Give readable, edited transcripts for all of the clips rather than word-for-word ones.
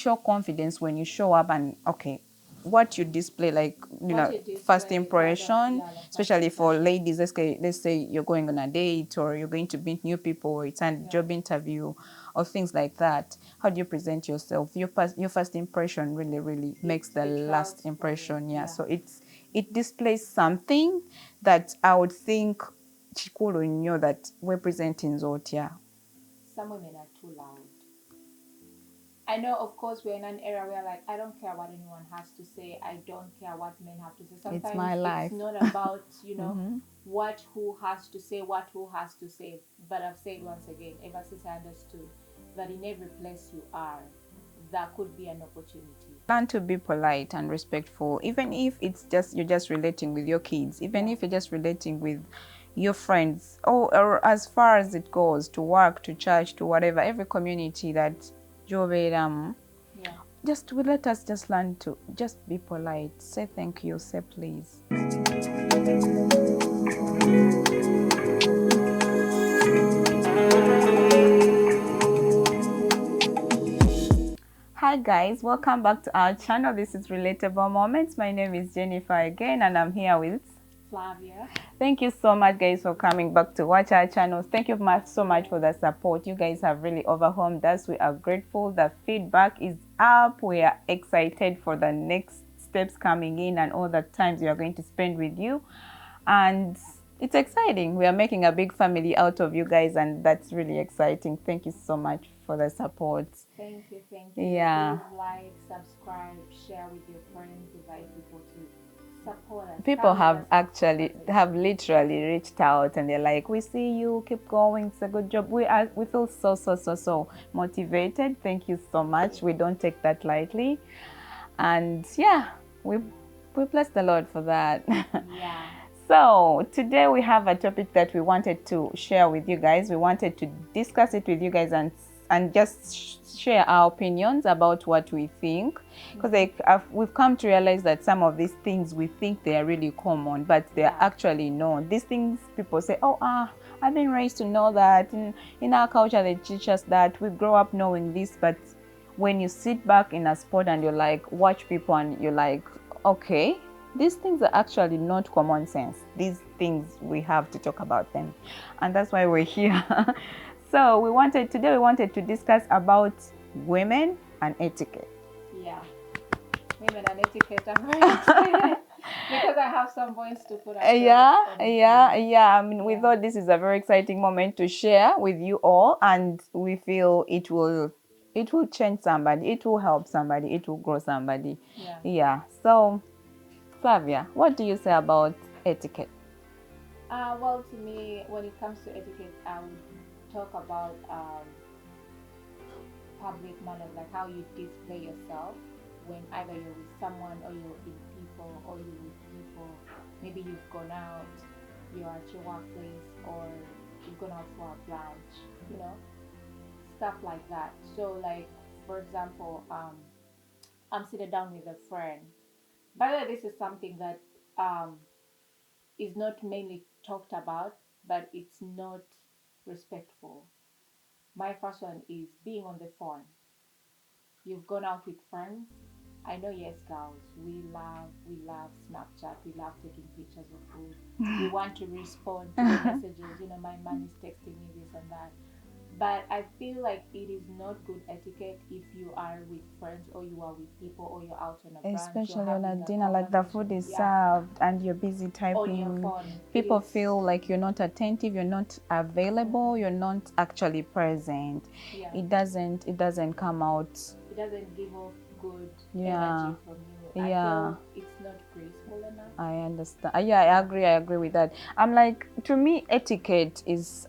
show confidence when you show up and okay, what you display, like first impression, especially for ladies. Let's say you're going on a date or you're going to meet new people, or it's a job interview or things like that. How do you present yourself? Your first impression really makes the last impression. Yeah. So it displays something that I would think chikolo nyo that we're presenting Zotia. Some women are too loud. I know, of course, we're in an era where, like, I don't care what anyone has to say. I don't care what men have to say. Sometimes it's my life. It's not about, what who has to say, But I've said once again, ever since I understood that in every place you are, that could be an opportunity. Learn to be polite and respectful, even if it's just you're just relating with your kids, even if you're just relating with your friends, or as far as it goes, to work, to church, to whatever, every community that just let us just learn to just be polite, say thank you, say please. Hi guys, welcome back to our channel. This is Relatable Moments. My name is Jennifer again, and I'm here with Flavia. Thank you so much guys for coming back to watch our channels. Thank you so much for the support. You guys have really overwhelmed us. We are grateful. The feedback is up. We are excited for the next steps coming in and all the times we are going to spend with you, and it's exciting. We are making a big family out of you guys, and that's really exciting. Thank you so much for the support. Thank you. Yeah. Please like, subscribe, share with your friends, invite people to support us. People have literally reached out and they're like, we see you, keep going, it's a good job. We feel so motivated. Thank you so much. We don't take that lightly, and yeah, we bless the Lord for that. Yeah. So today we have a topic that we wanted to share with you guys. We wanted to discuss it with you guys and just share our opinions about what we think, because we've come to realize that some of these things we think they are really common, but they are actually not. These things people say, I've been raised to know that, in our culture they teach us that, we grow up knowing this. But when you sit back in a spot and you're like, watch people, and you're like, okay, these things are actually not common sense. These things, we have to talk about them, and that's why we're here. So today we wanted to discuss about women and etiquette. Yeah, women and etiquette. I'm very excited because I have some points to put up. Yeah. I mean, we thought this is a very exciting moment to share with you all, and we feel it will change somebody, it will help somebody, it will grow somebody. Yeah. So Flavia, what do you say about etiquette? Well, to me, when it comes to etiquette, I would talk about public manners, like how you display yourself when either you're with someone or you're in people or you're with people. Maybe you've gone out, you're at your workplace, or you've gone out for a brunch, stuff like that. So, like, for example, I'm sitting down with a friend. By the way, this is something that is not mainly talked about, but it's not respectful. My first one is being on the phone. You've gone out with friends. I know, yes, girls, we love Snapchat. We love taking pictures of food. We want to respond to the messages. My man is texting me this and that. But I feel like it is not good etiquette if you are with friends or you are with people or you're out on a brunch. Especially on a dinner, like the food is served and you're busy typing. On your phone. People feel like you're not attentive, you're not available, you're not actually present. Yeah. It doesn't come out. It doesn't give off good energy from you. I feel it's not graceful enough. I understand. I agree with that. I'm like, to me, etiquette is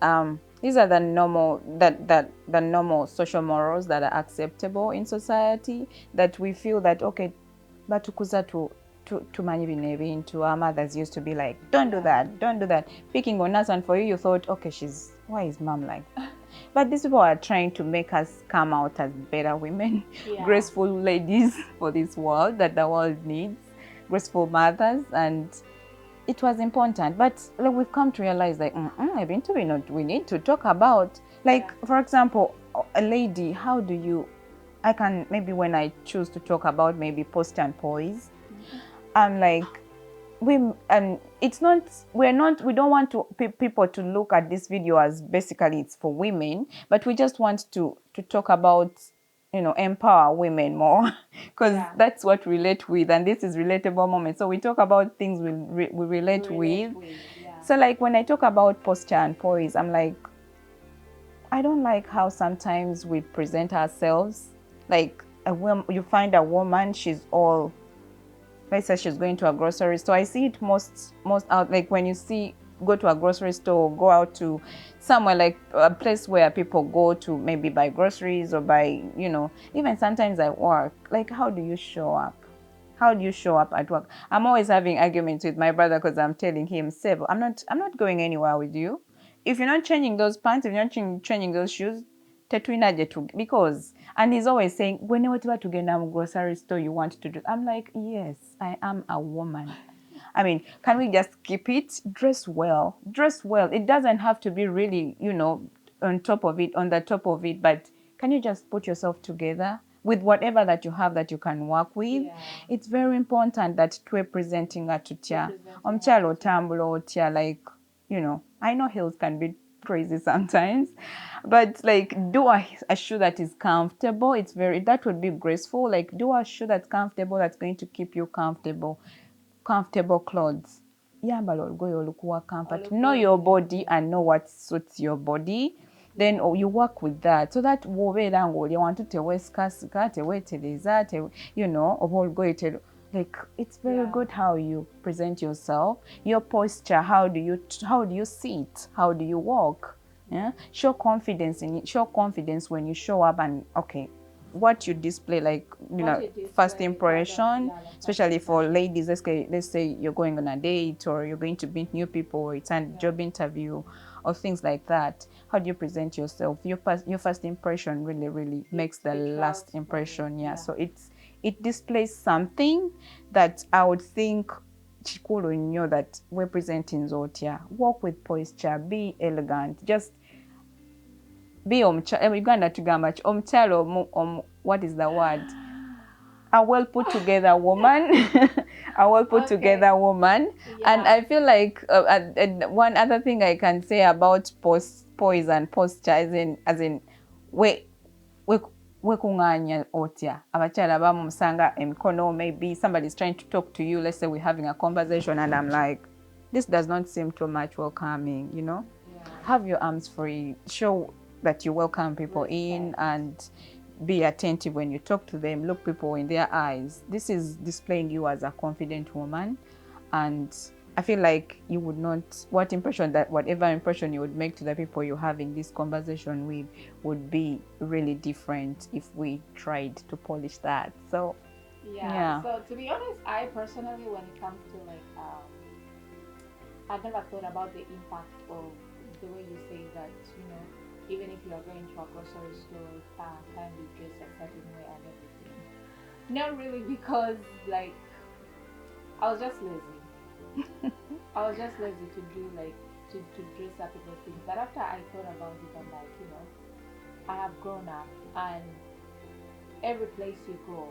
these are the normal the normal social morals that are acceptable in society, that we feel that okay, but to manyi bino ebintu, our mothers used to be like, don't do that, picking on us, and for you thought, okay, why is mom like that? But these people are trying to make us come out as better women, graceful ladies for this world that the world needs, graceful mothers, and it was important. But like, we've come to realize like, we need to talk about, like, for example, a lady, how do you I can, maybe when I choose to talk about maybe posture and poise, I'm like, it's not, we don't want to people to look at this video as basically it's for women, but we just want to talk about, empower women more, because that's what we relate with, and this is relatable moment. So we talk about things we relate with. So like when I talk about posture and poise, I'm like, I don't like how sometimes we present ourselves like you find a woman, she's all, let's say she's going to a grocery store. I see it most out, like when you go to a grocery store, go out to somewhere like a place where people go to maybe buy groceries or buy, even sometimes at work. Like, how do you show up? How do you show up at work? I'm always having arguments with my brother because I'm telling him, Seb, I'm not going anywhere with you. If you're not changing those pants, if you're not changing those shoes, because, and he's always saying, whenever to get a grocery store, you want to do. I'm like, yes, I am a woman. I mean, can we just keep it? Dress well. Dress well. It doesn't have to be really, on the top of it, but can you just put yourself together with whatever that you have that you can work with? Yeah. It's very important that we're presenting a tutya. Omchalo tambulo otya, like, I know heels can be crazy sometimes, but like do a shoe that is comfortable. That would be graceful. Like do a shoe that's comfortable, that's going to keep you comfortable clothes. Yambala olugoye olukuwa comfort. Know your body and know what suits your body. Then you work with that, so that wobeera ng'olya wantu teweesikasika teweetereza oba olugoye like it's very good how you present yourself, your posture, how do you sit, how do you walk. Yeah? Show confidence when you show up, and what you display, like first impression, especially for ladies. Let's say you're going on a date, or you're going to meet new people, or it's a job interview or things like that. How do you present yourself? Your first impression really makes the last impression. So it displays something that I would think chikulu nnyo that we're presenting zotya. Walk with posture, be elegant, just be Uganda tugamba omukyalo what is the word, a well put together woman. A well put together woman. And I feel like one other thing I can say about poise and posture, as in wekunganya otya. Abakyala abamu musanga emikono, maybe somebody's trying to talk to you, let's say we're having a conversation, and I'm like, this does not seem too much welcoming, Have your arms free, show that you welcome people in, and be attentive when you talk to them, look people in their eyes. This is displaying you as a confident woman, and I feel like you would not, whatever impression you would make to the people you're having this conversation with would be really different if we tried to polish that. So so to be honest, I personally, when it comes to like I never thought about the impact of the way you say that, even if you are going to a grocery store, can you dress a certain way and everything. Not really, because like I was just lazy. I was just lazy to do like to dress up in those things. But after I thought about it, I'm like, I have grown up, and every place you go,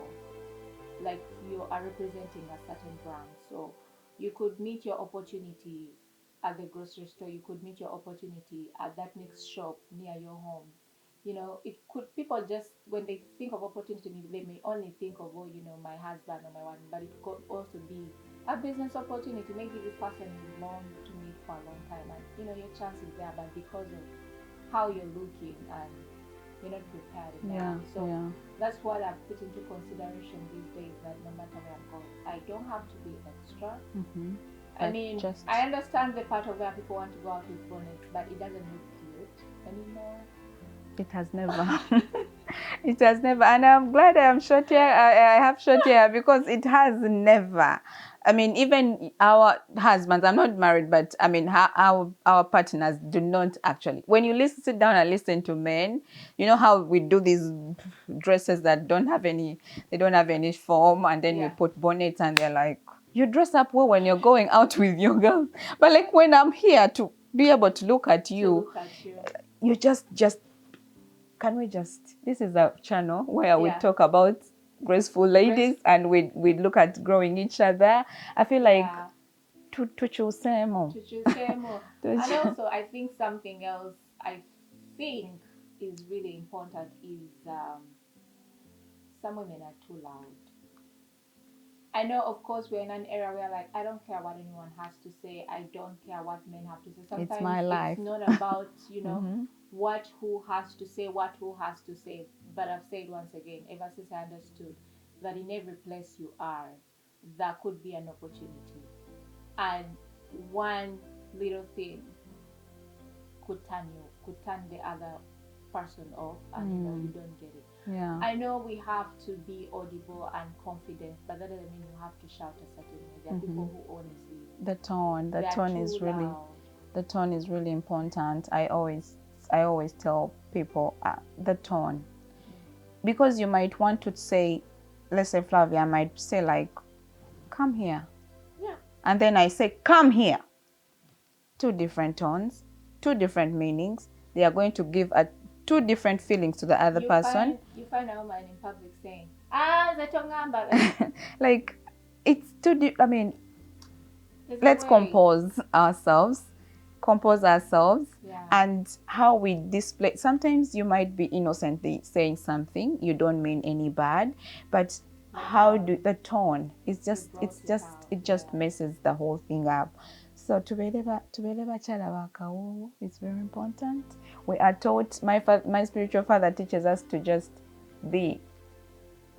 like you are representing a certain brand. So you could meet your opportunity at the grocery store, you could meet your opportunity at that next shop near your home. It could, people just, when they think of opportunity, they may only think of, my husband or my wife, but it could also be a business opportunity. Maybe this person is known to me for a long time, and your chance is there, but because of how you're looking and you're not prepared enough. That's what I've put into consideration these days, that no matter where I'm going, I don't have to be extra. I mean, I understand the part of where people want to go out with bonnets, but it doesn't look cute anymore. It has never. It has never. And I'm glad I am short hair. I have short hair, because it has never. I mean, even our husbands, I'm not married, but I mean, our partners do not actually. When you sit down and listen to men, you know how we do these dresses that don't have any form, and then we put bonnets, and they're like, you dress up well when you're going out with your girls. But like when I'm here to be able to look at you, you just can we just, this is a channel where we Yeah. talk about graceful ladies and we look at growing each other. I feel like Yeah. tuchusemo. Tuchusemo. And also, I think something else I think is really important is some women are too loud. I know, of course, we're in an era where, like, I don't care what anyone has to say. I don't care what men have to say. Sometimes It's my life. it's not about, you know, Mm-hmm. what who has to say, what who has to say. But I've said once again, ever since I understood that in every place you are, there could be an opportunity. And one little thing could turn the other person off, and you know, you don't get it. Yeah. I know we have to be audible and confident, but that doesn't mean you have to shout a certain way. There are people who honestly, The tone they are is too really, loud. the tone is really important. I always tell people the tone, because you might want to say, let's say Flavia might say like, come here. Yeah. And then I say, come here. Two different tones, two different meanings. They are going to give two different feelings to the other person. You find a woman in public saying, ah, Zatongamba. Like, it's too I mean, There's let's a way. compose ourselves, Yeah. and how we display. Sometimes you might be innocently saying something, you don't mean any bad, but how do the tone is just, it just messes the whole thing up. So tubeleba chala bakawu is very important. We are taught, my spiritual father teaches us to just be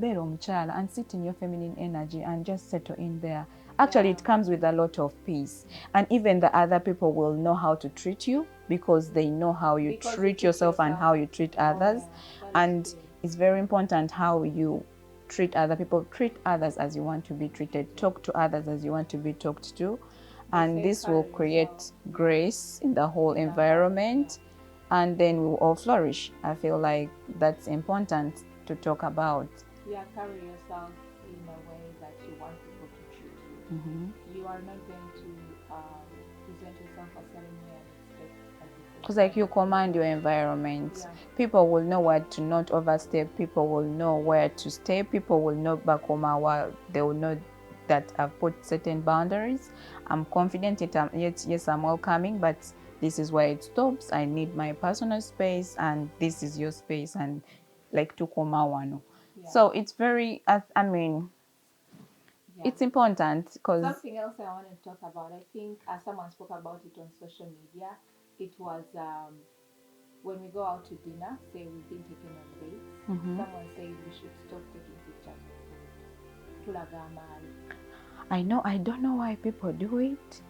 beera omukyala and sit in your feminine energy and just settle in there. Actually, it comes with a lot of peace, and even the other people will know how to treat you because they know how you treat yourself and how you treat others. And it's very important how you treat other people. Treat others as you want to be treated. Talk to others as you want to be talked to, and this will create grace in the whole environment, and then we will all flourish. I feel like that's important to talk about. Yeah, carry yourself in a way that you want people to treat you. You are not going to present yourself a certain way and expect a different. Because like you command your environment. Yeah. People will know where to not overstep. People will know where to stay. People will know bakoma while they will know that I've put certain boundaries. I'm confident yes, I'm welcoming, but this is where it stops. I need my personal space, and this is your space, and like tukoma wano. Yeah. So it's very, I mean, it's important because something else I want to talk about. I think someone spoke about it on social media. It was when we go out to dinner, say we've been taken on dates. Someone says we should stop taking pictures of food. I know, I don't know why people do it.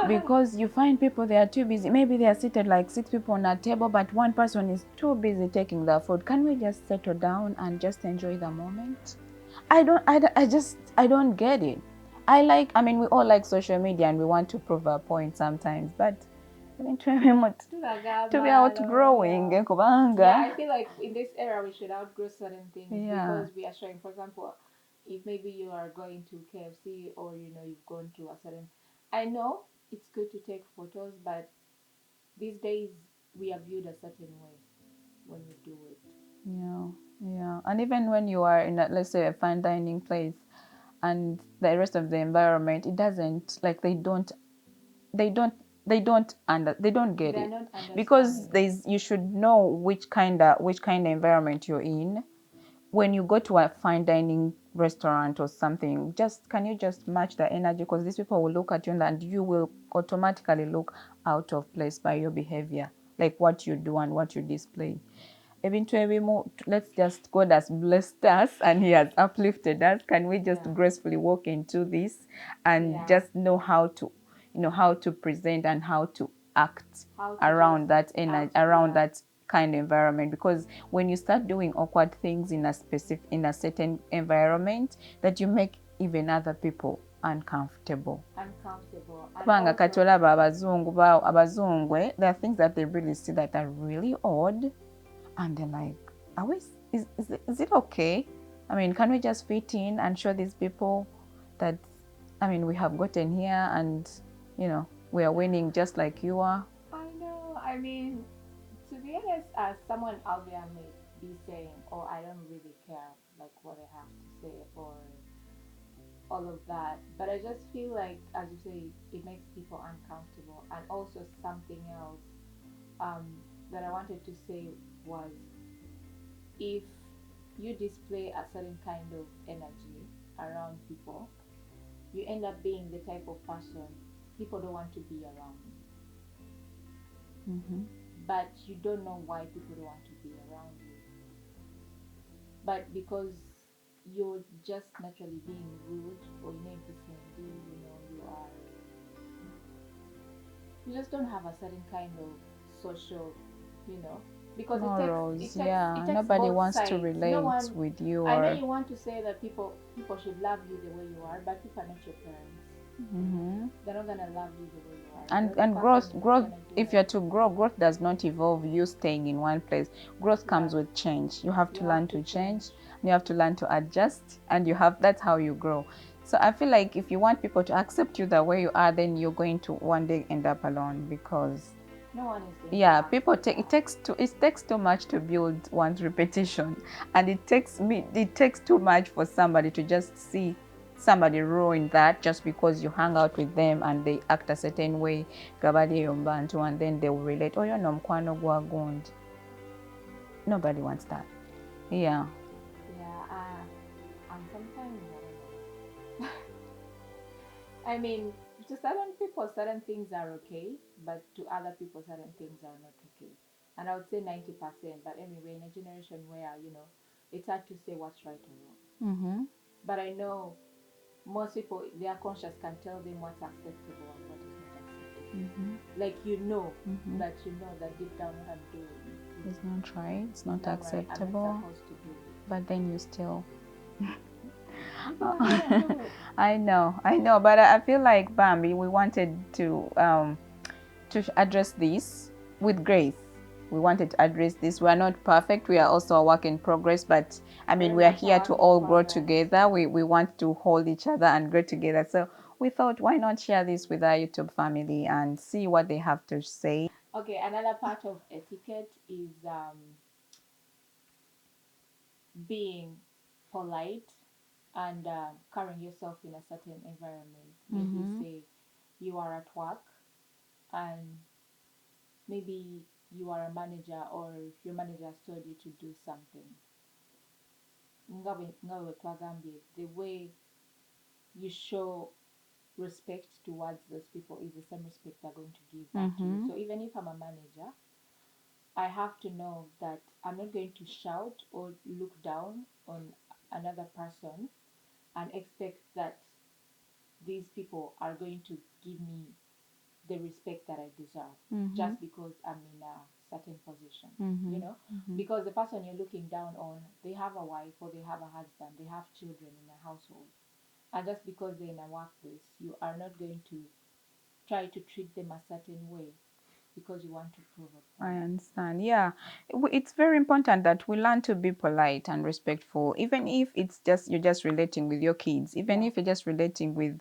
Because you find people, they are too busy. Maybe they are seated like 6 people on a table, but one person is too busy taking their food. Can we just settle down and just enjoy the moment? I don't get it. I mean, we all like social media and we want to prove our point sometimes, but to be outgrowing. Yeah, I feel like in this era we should outgrow certain things because we are showing, for example, if maybe you are going to KFC or you know you've gone to a certain, I know it's good to take photos, but these days we are viewed a certain way when we do it. Yeah, and even when you are in let's say a fine dining place, and the rest of the environment, it doesn't, like they don't get it, because you should know which kind of environment you're in. When you go to a fine dining restaurant or something, can you just match the energy? Because these people will look at you and you will automatically look out of place by your behavior, like what you do and what you display. Let's just, God has blessed us and He has uplifted us. Can we just gracefully walk into this and just know how to present and how to act around that energy, around that kind of environment? Because when you start doing awkward things in a certain environment, that you make even other people uncomfortable. Kubanga kati olaba abazungu, there are things that they really see that are really odd, and they're like, is it okay? I mean, can we just fit in and show these people that, I mean, we have gotten here and, we are winning just like you are? I know. I mean, To be honest, as someone out there may be saying, "Oh, I don't really care like what I have to say," or all of that, but I just feel like, as you say, it makes people uncomfortable. And also something else um, that I wanted to say was, if you display a certain kind of energy around people, you end up being the type of person people don't want to be around. Mm-hmm. But you don't know why people don't want to be around you. But because you're just naturally being rude, or you may be saying, you just don't have a certain kind of social, you know, because Morals, yeah. it takes Nobody both wants to sides. No relate one. with you I know or. you want to say that people should love you the way you are, but people are not your parents. Mm-hmm. They're not gonna love you the way you are. and You're the and person growth who's growth gonna do if it. you're to grow, growth does not involve you staying in one place. Growth Yeah, comes with change. You have you to have learn to to change. change, you have to learn to adjust, and you have that's how you grow. So I feel like if you want people to accept you the way you are, then you're going to one day end up alone, because No one is going to yeah, people accept take that. it takes too much to build one's reputation, and it takes too much for somebody to just see somebody ruin that just because you hang out with them and they act a certain way, gabali yombantu, and then they will relate, oh, you're nomkwano gwa gundi. Nobody wants that. Yeah. Yeah, and sometimes I don't know. I mean, to certain people, certain things are okay, but to other people, certain things are not okay. And I would say 90%. But anyway, in a generation where, it's hard to say what's right or wrong. Mm-hmm. But I know most people, their conscience can tell them what's acceptable and what is not acceptable. Mm-hmm. Like, Mm-hmm. that deep down what I'm doing It's not right, it's is not not right. I'm not acceptable, supposed to do it. but then you still. You still go ahead and do it. I know, but I feel like Bambi, we wanted to address this with grace. We wanted to address this. We are not perfect. We are also a work in progress, but I mean, Very we are much a here to work in all grow progress. together. We want to hold each other and grow together. So we thought, why not share this with our YouTube family and see what they have to say? Okay, another part of etiquette is being polite and carrying yourself in a certain environment. Maybe Mm-hmm. say you are at work, and maybe you are a manager, or your manager has told you to do something. Ngawe twagambye, the way you show respect towards those people is the same respect they're going to give back to you. Mm-hmm. So even if I'm a manager, I have to know that I'm not going to shout or look down on another person and expect that these people are going to give me the respect that I deserve Mm-hmm. just because I'm in a certain position, Mm-hmm. you know? Mm-hmm. Because the person you're looking down on, they have a wife or they have a husband, they have children in a household. And just because they're in a workplace, you are not going to try to treat them a certain way because you want to prove a I point. understand. Yeah. It's very important that we learn to be polite and respectful, even if it's just you're just relating with your kids, even Yeah, if you're just relating with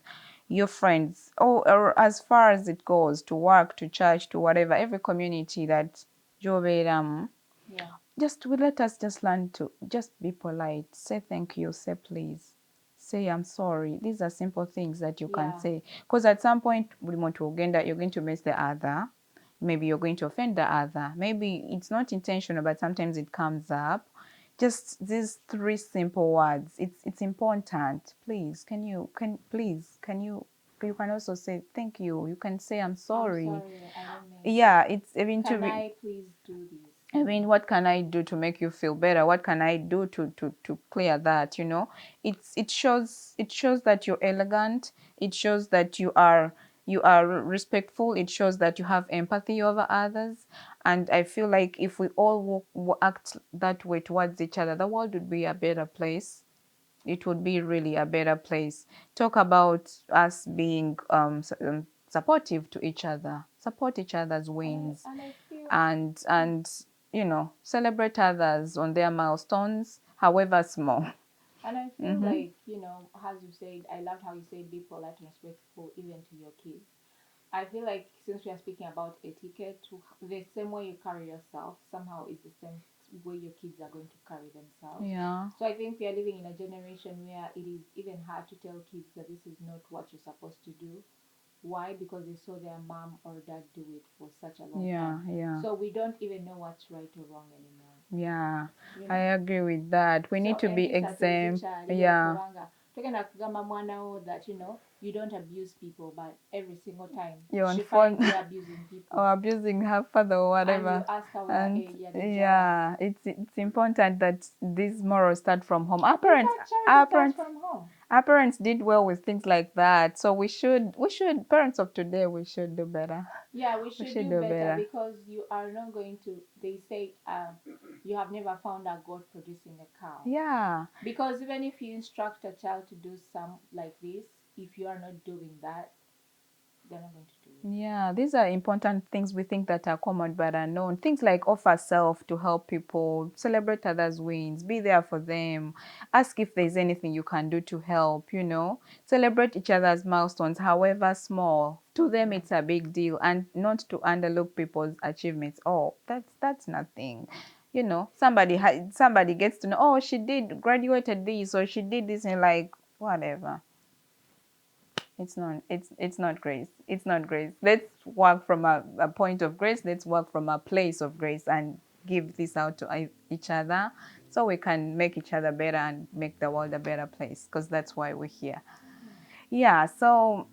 your friends, or as far as it goes to work, to church, to whatever, every community that Joe yeah. just we let us just learn to just be polite, say thank you, say please, say I'm sorry. These are simple things that you can Yeah, say, because at some point you're going to miss the other, maybe you're going to offend the other, maybe it's not intentional but sometimes it comes up. Just these three simple words, it's important. Please, can you can also say thank you, you can say I'm I'm sorry. sorry, I don't mean. Yeah, it's even Can I please do this? I mean, what can I do to make you feel better? What can I do to clear that? It shows that you're elegant. It shows that you are respectful. It shows that you have empathy over others. And I feel like if we all act that way towards each other, the world would be a better place. It would be really a better place. Talk about us being supportive to each other, support each other's wins, And I feel, and celebrate others on their milestones, however small. and I feel Mm-hmm. like, as you said, I loved how you said be polite and respectful even to your kids. I feel like since we are speaking about etiquette, the same way you carry yourself somehow is the same way your kids are going to carry themselves. Yeah. So I think we are living in a generation where it is even hard to tell kids that this is not what you're supposed to do. Why? Because they saw their mom or dad do it for such a long Yeah, time. yeah. So we don't even know what's right or wrong anymore. Yeah, You I know? agree with that. We need So to be empisa exempt. tezikyaliyo Yeah, kubanga togenda kugamba mwana wo that you don't abuse people, but every single time you're on she phone finds you abusing people or abusing her father or and you whatever. ask her where And yalijawa. yeah, it's important that these morals start from home. In fact, charity starts from home. Our parents did well with things like that. So we should parents of today we should do better. Yeah, we We should should do do better better. because you are not going to. They say you have never found a goat producing a cow. Yeah. Because even if you instruct a child to do some like this, if you are not doing that, they're not going to do it. Yeah, these are important things we think that are common but unknown. Things like offer self to help people, celebrate others' wins, be there for them, ask if there's anything you can do to help, celebrate each other's milestones, however small. To them, it's a big deal, and not to underlook people's achievements. Oh, that's nothing. Somebody gets to know, oh, she did graduated this or she did this, and like whatever. It's not grace. It's not grace. Let's work from a point of grace. Let's work from a place of grace and give this out to each other so we can make each other better and make the world a better place, because that's why we're here. Yeah, so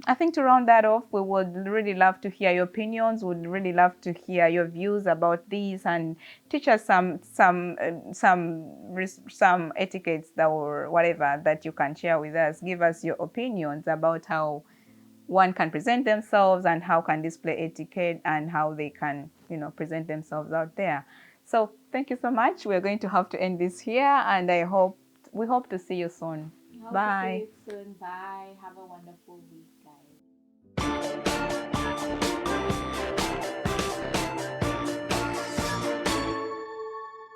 I think to round that off, we would really love to hear your opinions. Would really love to hear your views about these and teach us some etiquettes that or whatever that you can share with us. Give us your opinions about how one can present themselves and how can display etiquette and how they can present themselves out there. So thank you so much. We're going to have to end this here, and we hope to see you soon. Hope to see Bye. you soon. Bye. Have a wonderful week, guys.